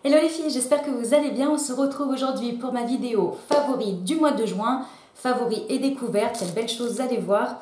Hello les filles, j'espère que vous allez bien. On se retrouve aujourd'hui pour ma vidéo favori du mois de juin, favoris et découvertes. Quelle belle chose, vous allez voir.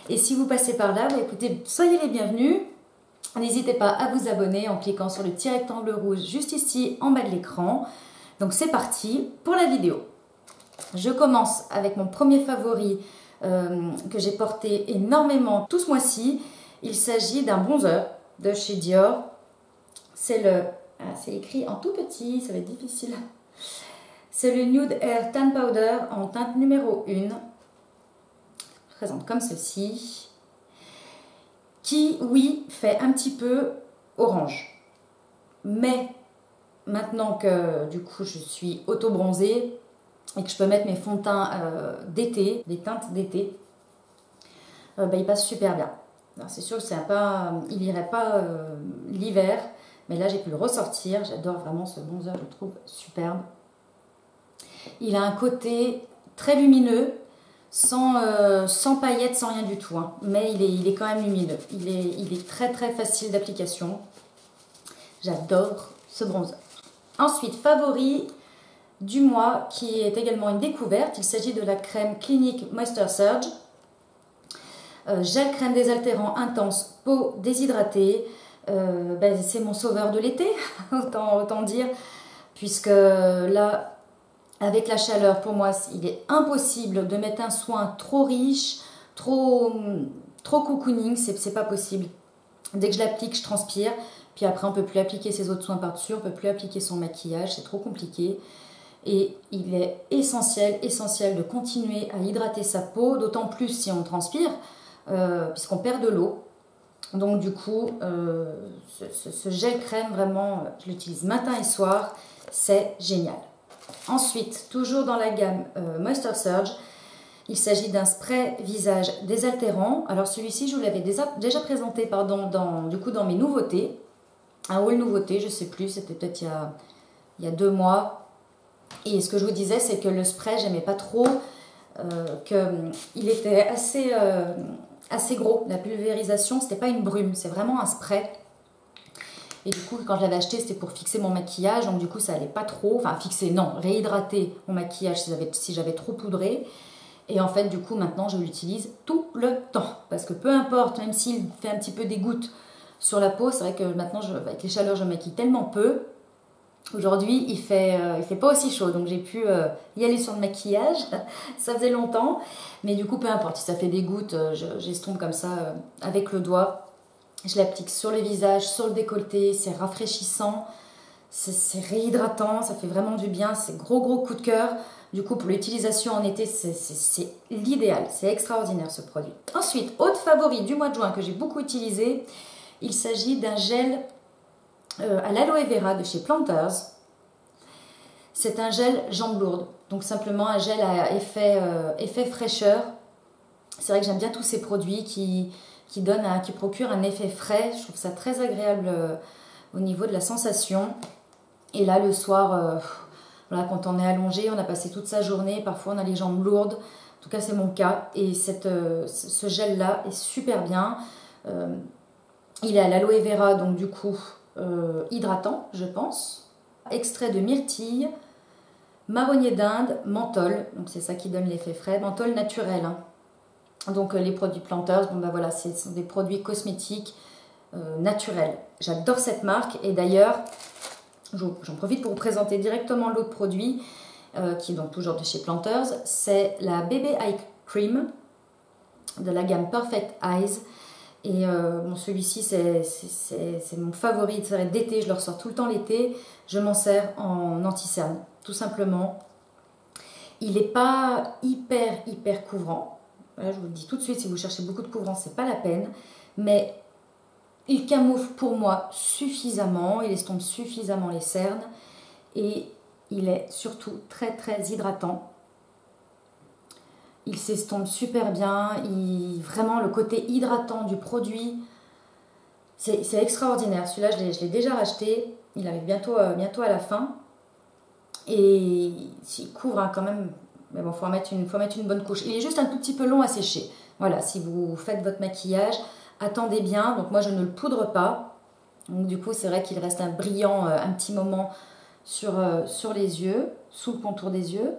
Et si vous passez par là, écoutez, soyez les bienvenus. N'hésitez pas à vous abonner en cliquant sur le petit rectangle rouge juste ici en bas de l'écran. Donc c'est parti pour la vidéo. Je commence avec mon premier favori que j'ai porté énormément tout ce mois-ci. Il s'agit d'un bronzer de chez Dior. C'est écrit en tout petit, ça va être difficile. C'est le Nude Air Tan Powder en teinte numéro 1. Je présente comme ceci. Qui, oui, fait un petit peu orange. Mais maintenant que du coup je suis auto-bronzée et que je peux mettre mes fonds de teint d'été, les teintes d'été, il passe super bien. C'est sûr que il n'irait pas l'hiver. Mais là, j'ai pu le ressortir. J'adore vraiment ce bronzer, je le trouve superbe. Il a un côté très lumineux, sans paillettes, sans rien du tout. Hein. Mais il est quand même lumineux. Il est très très facile d'application. J'adore ce bronzer. Ensuite, favori du mois, qui est également une découverte. Il s'agit de la crème Clinique Moisture Surge. Gel crème désaltérant intense, peau déshydratée. C'est mon sauveur de l'été, autant dire, puisque là, avec la chaleur, pour moi, il est impossible de mettre un soin trop riche, trop cocooning, c'est pas possible. Dès que je l'applique, je transpire, puis après on peut plus appliquer ses autres soins par-dessus, on peut plus appliquer son maquillage, c'est trop compliqué. Et il est essentiel de continuer à hydrater sa peau, d'autant plus si on transpire, puisqu'on perd de l'eau. Donc du coup, ce gel crème, vraiment, je l'utilise matin et soir, c'est génial. Ensuite, toujours dans la gamme Moisture Surge, il s'agit d'un spray visage désaltérant. Alors celui-ci, je vous l'avais déjà présenté dans mes nouveautés. Un haul nouveauté, je ne sais plus, c'était peut-être il y a 2 mois. Et ce que je vous disais, c'est que le spray, j'aimais pas trop, qu'il était assez gros. La pulvérisation, c'était pas une brume, c'est vraiment un spray. Et du coup, quand je l'avais acheté, c'était pour fixer mon maquillage, donc du coup, ça allait pas trop. Enfin, fixer, non, réhydrater mon maquillage si j'avais trop poudré. Et en fait, du coup, maintenant, je l'utilise tout le temps. Parce que peu importe, même s'il fait un petit peu des gouttes sur la peau, c'est vrai que maintenant, avec les chaleurs, je maquille tellement peu. Aujourd'hui, il fait pas aussi chaud, donc j'ai pu y aller sur le maquillage. Ça faisait longtemps, mais du coup, peu importe. Si ça fait des gouttes, j'estompe comme ça avec le doigt. Je l'applique sur le visage, sur le décolleté. C'est rafraîchissant, c'est réhydratant, ça fait vraiment du bien. C'est gros coup de cœur. Du coup, pour l'utilisation en été, c'est l'idéal. C'est extraordinaire ce produit. Ensuite, autre favori du mois de juin que j'ai beaucoup utilisé, il s'agit d'un gel à l'aloe vera de chez Planters. C'est un gel jambes lourdes, donc simplement un gel à effet fraîcheur. C'est vrai que j'aime bien tous ces produits qui procurent un effet frais. Je trouve ça très agréable au niveau de la sensation. Et là, le soir, voilà, quand on est allongé, on a passé toute sa journée, parfois on a les jambes lourdes. En tout cas, c'est mon cas. Et ce gel-là est super bien. Il est à l'aloe vera, donc du coup, hydratant, je pense. Extrait de myrtille, marronnier d'Inde, menthol. Donc c'est ça qui donne l'effet frais. Menthol naturel. Hein. Donc les produits Planters, voilà, ce sont des produits cosmétiques naturels. J'adore cette marque. Et d'ailleurs, j'en profite pour vous présenter directement l'autre produit, qui est donc toujours de chez Planters. C'est la Baby Eye Cream de la gamme Perfect Eyes. Et celui-ci, c'est mon favori d'été. Je le ressors tout le temps l'été. Je m'en sers en anti-cerne, tout simplement. Il n'est pas hyper couvrant. Là, je vous le dis tout de suite, si vous cherchez beaucoup de couvrant, c'est pas la peine. Mais il camoufle pour moi suffisamment. Il estompe suffisamment les cernes. Et il est surtout très hydratant. Il s'estompe super bien, vraiment le côté hydratant du produit, c'est extraordinaire. Celui-là, je l'ai déjà racheté, il arrive bientôt à la fin. Et il couvre quand même, mais bon, faut en mettre une bonne couche. Il est juste un tout petit peu long à sécher. Voilà, si vous faites votre maquillage, attendez bien. Donc moi, je ne le poudre pas. Donc du coup, c'est vrai qu'il reste un brillant un petit moment sur les yeux, sous le contour des yeux.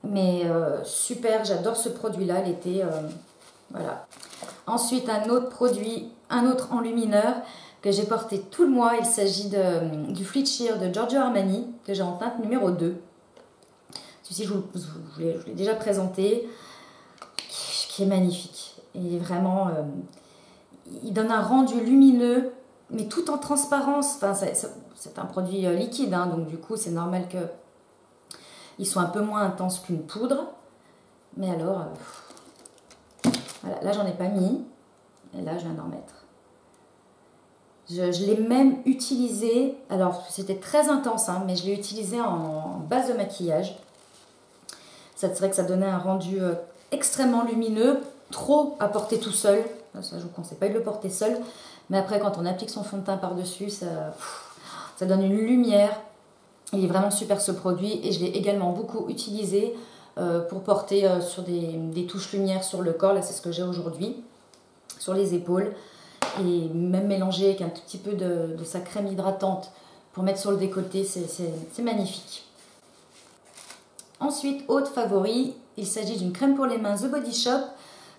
Mais super, j'adore ce produit-là l'été. Voilà. Ensuite, un autre produit, un autre enlumineur que j'ai porté tout le mois. Il s'agit du Fleet Sheer de Giorgio Armani que j'ai en teinte numéro 2. Celui-ci, je vous l'ai déjà présenté, qui est magnifique. Il est vraiment... il donne un rendu lumineux, mais tout en transparence. Enfin, c'est un produit liquide, hein, donc du coup, c'est normal qu'il soit un peu moins intense qu'une poudre. Mais alors, voilà, là, j'en ai pas mis. Et là, je viens d'en mettre. Je l'ai même utilisé, alors c'était très intense, hein, mais je l'ai utilisé en base de maquillage. C'est vrai que ça donnait un rendu extrêmement lumineux, trop à porter tout seul. Ça, je vous conseille pas de le porter seul. Mais après, quand on applique son fond de teint par-dessus, ça donne une lumière. Il est vraiment super ce produit et je l'ai également beaucoup utilisé pour porter sur des touches lumière sur le corps. Là, c'est ce que j'ai aujourd'hui, sur les épaules. Et même mélanger avec un tout petit peu de sa crème hydratante pour mettre sur le décolleté, c'est magnifique. Ensuite, autre favori, il s'agit d'une crème pour les mains The Body Shop.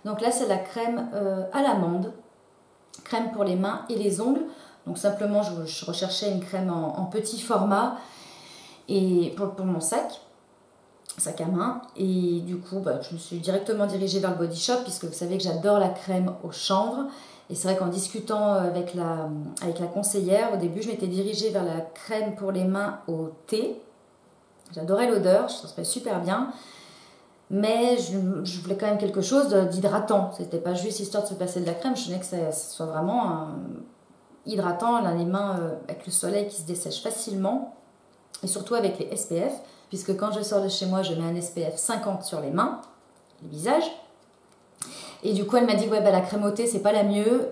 Donc là, c'est la crème à l'amande. Crème pour les mains et les ongles. Donc simplement, je recherchais une crème en petit format et pour mon sac à main. Et du coup, je me suis directement dirigée vers le Body Shop puisque vous savez que j'adore la crème au chanvre. Et c'est vrai qu'en discutant avec la conseillère, au début, je m'étais dirigée vers la crème pour les mains au thé. J'adorais l'odeur, je trouvais super bien. Mais je voulais quand même quelque chose d'hydratant. C'était pas juste histoire de se passer de la crème. Je voulais que ça soit vraiment hydratant. Là, les mains avec le soleil qui se dessèche facilement. Et surtout avec les SPF. Puisque quand je sors de chez moi, je mets un SPF 50 sur les mains, le visage. Et du coup, elle m'a dit, ouais, la crème au thé, c'est pas la mieux.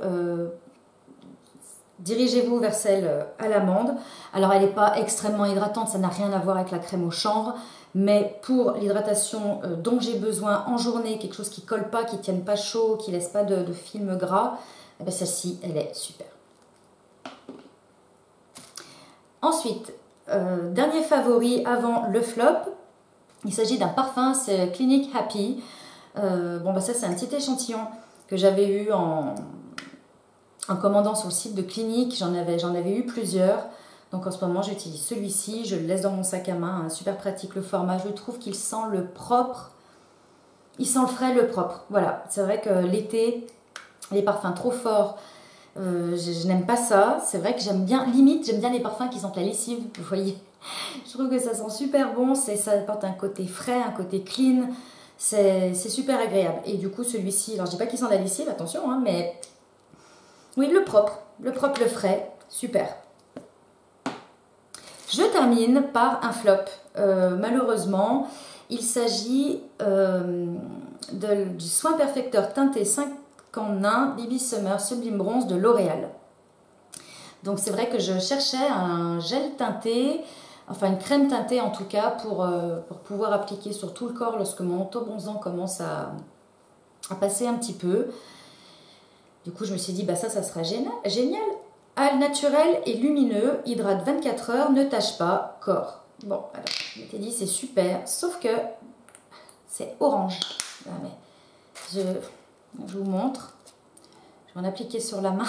Dirigez-vous vers celle à l'amande. Alors, elle n'est pas extrêmement hydratante, ça n'a rien à voir avec la crème au chanvre. Mais pour l'hydratation dont j'ai besoin en journée, quelque chose qui ne colle pas, qui ne tienne pas chaud, qui ne laisse pas de film gras, celle-ci, elle est super. Ensuite, dernier favori avant le flop, il s'agit d'un parfum, c'est Clinique Happy. Ça, c'est un petit échantillon que j'avais eu en commandant sur le site de Clinique. J'en avais eu plusieurs. Donc en ce moment, j'utilise celui-ci. Je le laisse dans mon sac à main. Hein, super pratique le format. Je trouve qu'il sent le propre. Il sent le frais, le propre. Voilà. C'est vrai que l'été, les parfums trop forts, je n'aime pas ça. C'est vrai que j'aime bien, limite, j'aime bien les parfums qui sentent la lessive. Vous voyez, je trouve que ça sent super bon. Ça apporte un côté frais, un côté clean. C'est super agréable. Et du coup, celui-ci, alors je dis pas qu'il sent la lessive, attention, hein, mais oui, le propre, le frais, super. Je termine par un flop. Malheureusement, il s'agit du Soin Perfecteur teinté 5 en 1 BB Summer Sublime Bronze de L'Oréal. Donc c'est vrai que je cherchais un gel teinté, enfin une crème teintée en tout cas, pour pouvoir appliquer sur tout le corps lorsque mon autobronzant commence à passer un petit peu. Du coup, je me suis dit, ça sera génial. Al naturel et lumineux, hydrate 24 heures, ne tâche pas, corps. Bon, alors, je m'étais dit, c'est super, sauf que c'est orange. Je vous montre. Je vais en appliquer sur la main.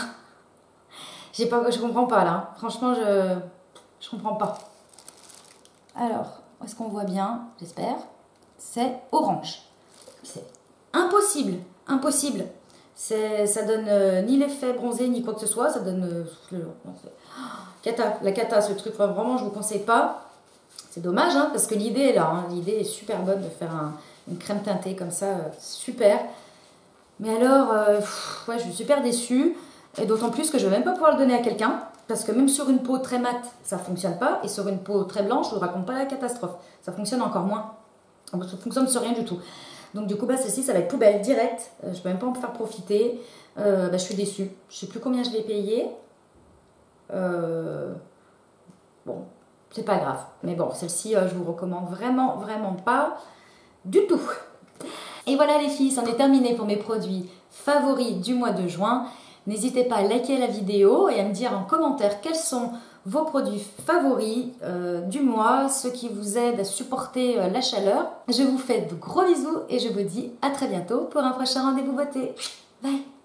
Je comprends pas, là. Franchement, je comprends pas. Alors, est-ce qu'on voit bien? J'espère. C'est orange. C'est impossible. Ça donne ni l'effet bronzé ni quoi que ce soit. Ça donne la cata, ce truc. Vraiment, je vous conseille pas. C'est dommage, hein, parce que l'idée est là. Hein. L'idée est super bonne de faire une crème teintée comme ça. Super. Mais alors, je suis super déçue. Et d'autant plus que je ne vais même pas pouvoir le donner à quelqu'un. Parce que même sur une peau très mate, ça ne fonctionne pas. Et sur une peau très blanche, je ne vous raconte pas la catastrophe. Ça fonctionne encore moins. Ça fonctionne sur rien du tout. Donc du coup, celle-ci, ça va être poubelle direct. Je ne peux même pas en faire profiter. Je suis déçue. Je ne sais plus combien je l'ai payé. Bon, c'est pas grave. Mais bon, celle-ci, je vous recommande vraiment pas du tout. Et voilà les filles, c'en est terminé pour mes produits favoris du mois de juin. N'hésitez pas à liker la vidéo et à me dire en commentaire quels sont vos produits favoris du mois, ceux qui vous aident à supporter la chaleur. Je vous fais de gros bisous et je vous dis à très bientôt pour un prochain rendez-vous beauté. Bye!